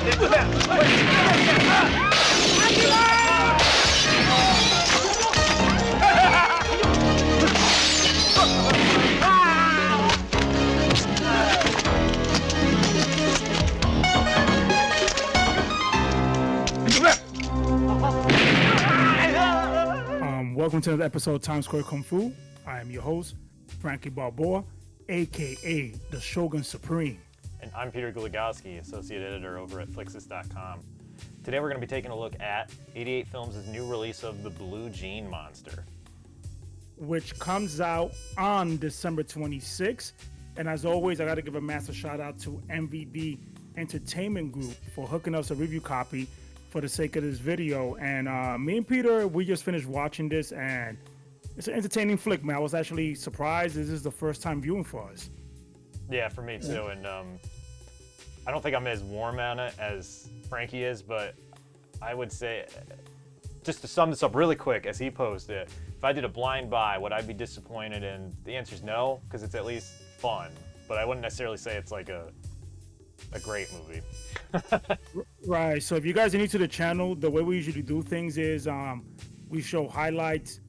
Welcome to another episode of Times Square Kung Fu. I am your host, Frankie Balboa, aka the Shogun Supreme. And I'm Peter Gulagowski, Associate Editor over at Flixus.com. Today we're going to be taking a look at 88 Films' new release of The Blue Jean Monster, which comes out on December 26th. And as always, I got to give a massive shout out to MVD Entertainment Group for hooking us a review copy for the sake of this video. And me and Peter, we just finished watching this, and it's an entertaining flick, man. I was actually surprised. This is the first time viewing for us. Yeah, for me too. And I don't think I'm as warm on it as Frankie is, but I would say, just to sum this up really quick, as he posed it, if I did a blind buy, would I be disappointed? And the answer is no, because it's at least fun. But I wouldn't necessarily say it's like a great movie. Right. So if you guys are new to the channel, the way we usually do things is we show highlights,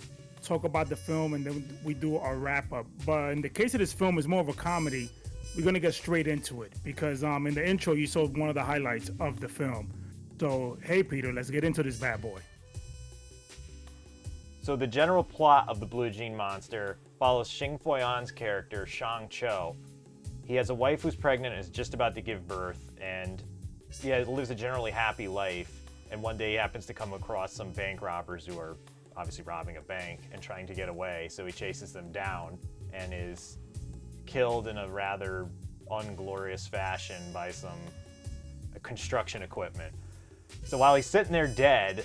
talk about the film, and then we do our wrap up. But in the case of this film, it's more of a comedy. We're gonna get straight into it because in the intro you saw one of the highlights of the film. So hey Peter, let's get into this bad boy. So the general plot of The Blue Jean Monster follows Xing Foyan's character, Shang Cho. He has a wife who's pregnant and is just about to give birth, and lives a generally happy life. And one day he happens to come across some bank robbers who are obviously robbing a bank and trying to get away, so he chases them down and is killed in a rather unglorious fashion by some construction equipment. So while he's sitting there dead,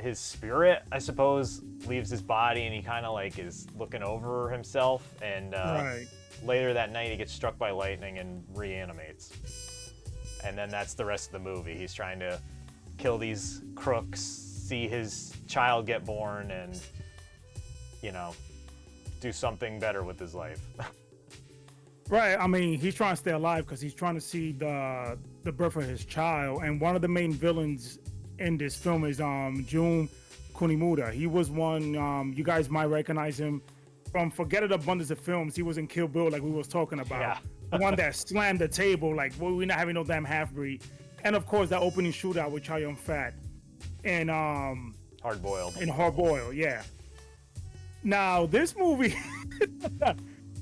his spirit, I suppose, leaves his body, and he kind of like is looking over himself, and Right. Later that night he gets struck by lightning and reanimates. And then that's the rest of the movie. He's trying to kill these crooks, see his child get born, and, do something better with his life. Right. I mean, he's trying to stay alive because he's trying to see the birth of his child. And one of the main villains in this film is Jun Kunimura. He was one, you guys might recognize him from Forget It Abundance of Films. He was in Kill Bill, like we was talking about. Yeah. The one that slammed the table, like, well, we're not having no damn half-breed. And of course, that opening shootout with Chow Yun-fat and Hard Boiled. and Hard Boiled, yeah. Now this movie,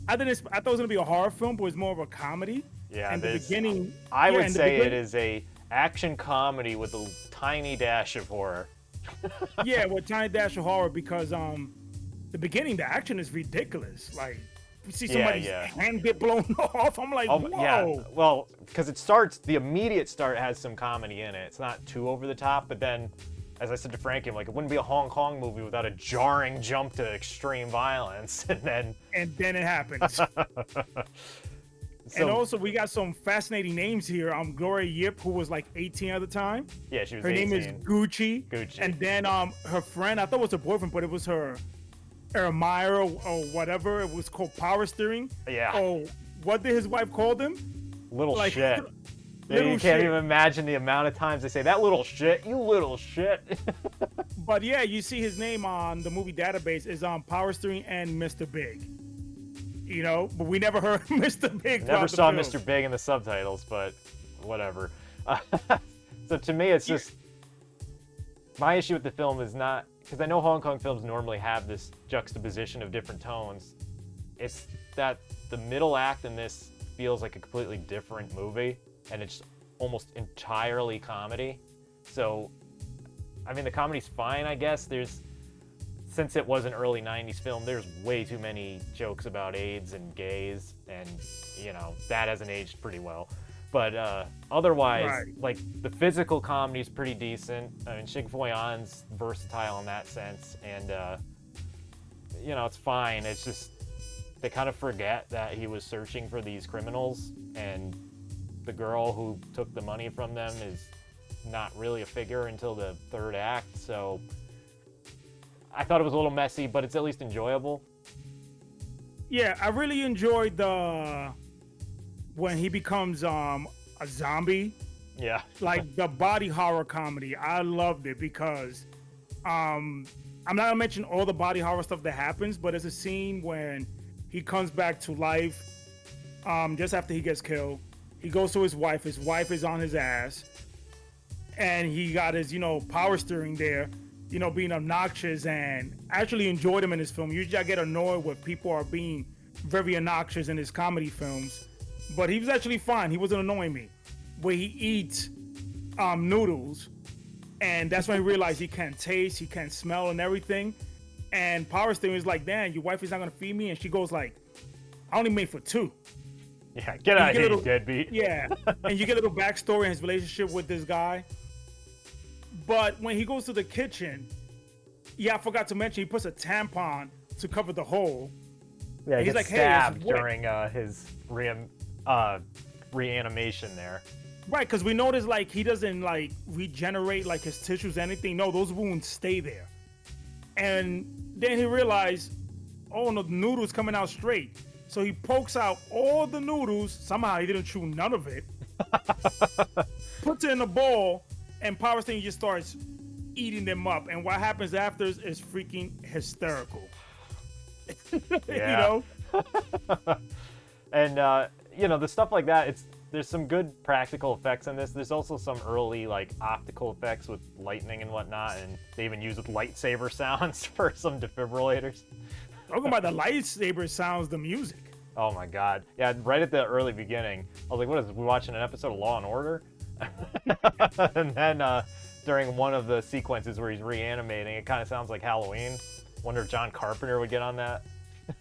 I thought it was gonna be a horror film, but it's more of a comedy. Yeah, and the beginning. I would say it is a action comedy with a tiny dash of horror. Yeah, with tiny dash of horror because the beginning, the action is ridiculous. Like, you see somebody's hand get blown off. I'm like, whoa. Yeah, well, because the immediate start has some comedy in it. It's not too over the top, but then, as I said to Frankie, I'm like, it wouldn't be a Hong Kong movie without a jarring jump to extreme violence, and then it happens. And also, we got some fascinating names here. Gloria Yip, who was like 18 at the time. Yeah, she was Her 18. name is Gucci. Gucci. And then her friend, I thought it was her boyfriend, but it was her Ermire or whatever. It was called Power Steering. Yeah. Oh, what did his wife call them? Little like, shit. Little you can't shit. even imagine the amount of times they say, that little shit, you little shit. But yeah, you see his name on the movie database is on Power Steering and Mr. Big. But we never heard Mr. Big. Never saw Mr. Big in the subtitles, but whatever. So to me, it's just, my issue with the film is not, because I know Hong Kong films normally have this juxtaposition of different tones. It's that the middle act in this feels like a completely different movie, and it's almost entirely comedy. So, I mean, the comedy's fine, I guess. Since it was an early 90s film, there's way too many jokes about AIDS and gays, and, that hasn't aged pretty well. But otherwise, Right. like, the physical comedy's pretty decent. I mean, Xing Foyan's versatile in that sense, and, it's fine. It's just, they kind of forget that he was searching for these criminals, and the girl who took the money from them is not really a figure until the third act, so I thought it was a little messy, but it's at least enjoyable. Yeah, I really enjoyed when he becomes a zombie Yeah. Like the body horror comedy. I loved it because I'm not gonna mention all the body horror stuff that happens, but there's a scene when he comes back to life just after he gets killed. He goes to his wife. His wife is on his ass, and he got his power steering there, being obnoxious. And I actually enjoyed him in this film. Usually I get annoyed when people are being very obnoxious in his comedy films, but he was actually fine. He wasn't annoying me. Where he eats noodles, and that's when he realized he can't taste, he can't smell, and everything. And Power Steering is like, "Damn, your wife is not gonna feed me," and she goes like, "I only made for 2." Yeah, get out of here, you deadbeat. Yeah, and you get a little backstory in his relationship with this guy. But when he goes to the kitchen, I forgot to mention he puts a tampon to cover the hole. Yeah, he's gets like, stabbed "Hey, it's during his reanimation there. Right, because we notice like he doesn't like regenerate like his tissues, anything. No, those wounds stay there. And then he realized, oh no, the noodle's coming out straight. So he pokes out all the noodles. Somehow he didn't chew none of it. Puts it in a bowl, and Power Steering just starts eating them up. And what happens after is freaking hysterical. Yeah. And the stuff like that, there's some good practical effects in this. There's also some early like optical effects with lightning and whatnot, and they even use lightsaber sounds for some defibrillators. Talking about the lightsaber sounds, the music. Oh my god. Yeah, right at the early beginning, I was like, what is this? We're watching an episode of Law and Order? And then during one of the sequences where he's reanimating, it kind of sounds like Halloween. Wonder if John Carpenter would get on that.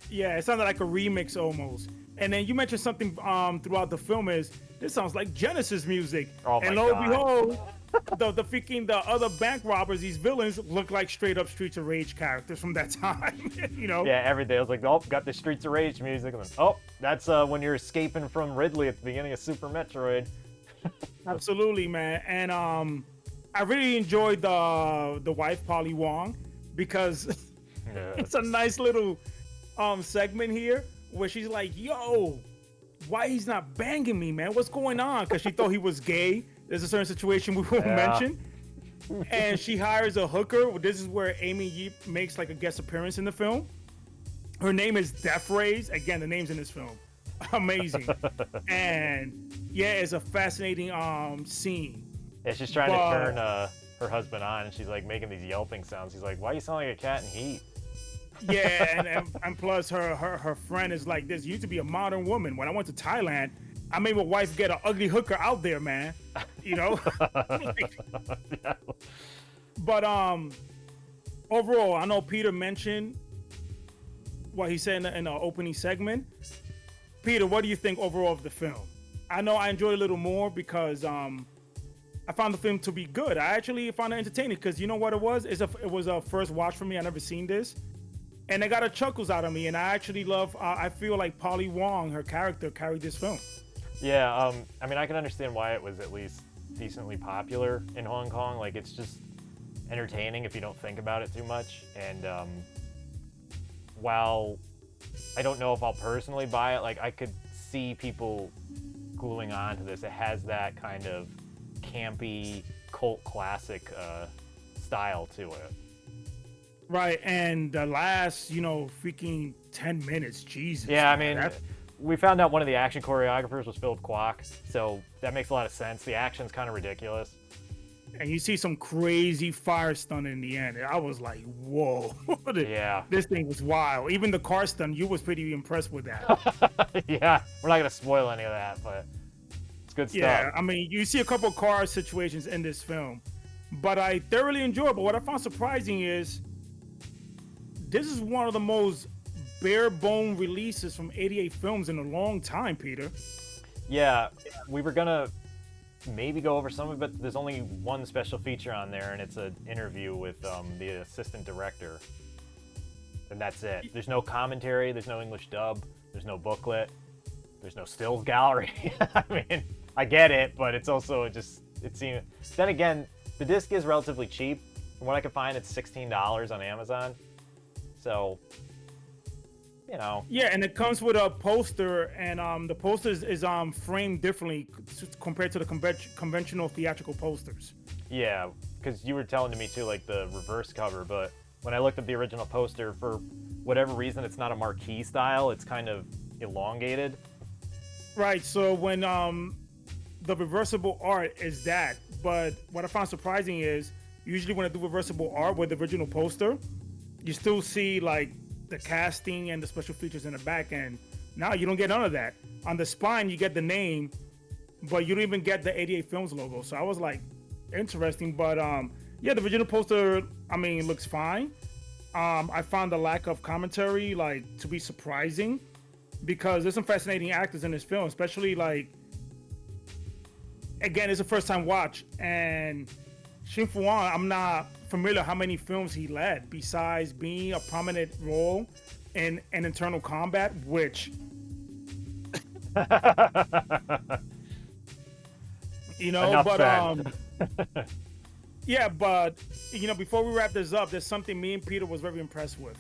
Yeah, it sounded like a remix almost. And then you mentioned something throughout the film is this sounds like Genesis music. Oh my and lo God. and behold, the other bank robbers, these villains look like straight up Streets of Rage characters from that time. Yeah, every day I was like, oh, got the Streets of Rage music, and then oh, that's when you're escaping from Ridley at the beginning of Super Metroid. Absolutely, man. And I really enjoyed the wife Polly Wong because it's a nice little segment here where she's like, yo, why he's not banging me, man? What's going on? Because she thought he was gay. There's a certain situation we won't mention. And she hires a hooker. This is where Amy Yee makes like a guest appearance in the film. Her name is Death Rays. Again, the name's in this film. Amazing. And yeah, it's a fascinating scene. Yeah, she's trying to turn her husband on, and she's like making these yelping sounds. He's like, why you sound like a cat in heat? Yeah, and plus her friend is like this. You used to be a modern woman. When I went to Thailand, I made my wife get an ugly hooker out there, man. Yeah. But overall, I know Peter mentioned what he said in the opening segment. Peter, what do you think overall of the film? I know I enjoyed it a little more because I found the film to be good. I actually found it entertaining because you know what it was? It was a first watch for me. I never seen this. And it got a chuckles out of me. And I actually love, I feel like Polly Wong, her character, carried this film. Yeah, I mean, I can understand why it was at least decently popular in Hong Kong. Like, it's just entertaining if you don't think about it too much. And while I don't know if I'll personally buy it, like, I could see people gluing on to this. It has that kind of campy, cult classic style to it. Right, and the last, freaking 10 minutes, Jesus. Yeah, I mean, we found out one of the action choreographers was Philip Kwok, so that makes a lot of sense. The action's kind of ridiculous. And you see some crazy fire stunt in the end. I was like, whoa. Yeah. This thing was wild. Even the car stunt, you was pretty impressed with that. Yeah, we're not going to spoil any of that, but it's good stuff. Yeah, I mean, you see a couple of car situations in this film, but I thoroughly enjoyed it. But what I found surprising is this is one of the most bare bone releases from 88 films in a long time, Peter. Yeah, we were gonna maybe go over some of it. There's only one special feature on there, and it's an interview with the assistant director, and that's it. There's no commentary, there's no English dub, there's no booklet, there's no stills gallery. I mean, I get it, but it's also just, it seems, then again, the disc is relatively cheap. From what I can find, it's $16 on Amazon. So, you know. Yeah, and it comes with a poster, and the poster is framed differently compared to the conventional theatrical posters. Yeah, because you were telling me too, like the reverse cover, but when I looked at the original poster, for whatever reason, it's not a marquee style. It's kind of elongated. Right. So when the reversible art is that, but what I found surprising is usually when I do reversible art with the original poster, you still see like the casting and the special features in the back end. Now you don't get none of that. On the spine, you get the name, but you don't even get the 88 Films logo. So I was like, interesting. But yeah, the original poster, I mean, looks fine. I found the lack of commentary like to be surprising because there's some fascinating actors in this film, especially like, again, it's a first time watch, and Shin Fu-won, I'm not familiar how many films he led besides being a prominent role in an Internal Combat, which you know, Enough but said. yeah, but you know, before we wrap this up, there's something me and Peter was very impressed with,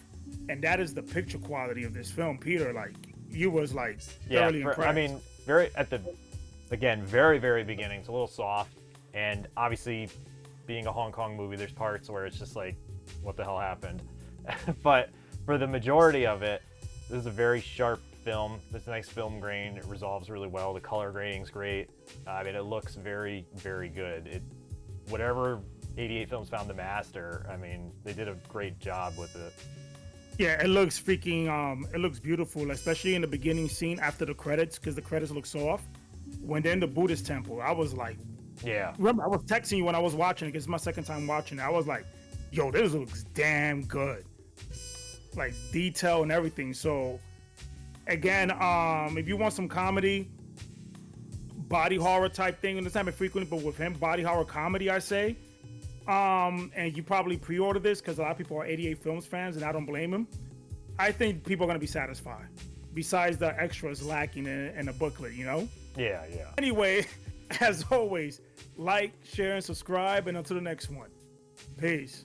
and that is the picture quality of this film. Peter, like, you was like thoroughly impressed. I mean, very at the very, very beginning, it's a little soft, and obviously, being a Hong Kong movie, there's parts where it's just like, what the hell happened? But for the majority of it, this is a very sharp film. There's a nice film grain. It resolves really well. The color grading's great. I mean, it looks very, very good. Whatever 88 Films found to master, I mean, they did a great job with it. Yeah, it looks freaking, it looks beautiful, especially in the beginning scene after the credits, because the credits look soft. When they're in the Buddhist temple, I was like, yeah. Remember, I was texting you when I was watching it, because it's my second time watching it. I was like, yo, this looks damn good. Like, detail and everything. So, again, if you want some comedy, body horror type thing, and this time frequently, but with him, body horror comedy, I say. And you probably pre-order this, because a lot of people are 88 Films fans, and I don't blame them. I think people are going to be satisfied. Besides the extras lacking in a booklet, you know? Yeah, yeah. Anyway, as always, like, share, and subscribe, and until the next one. Peace.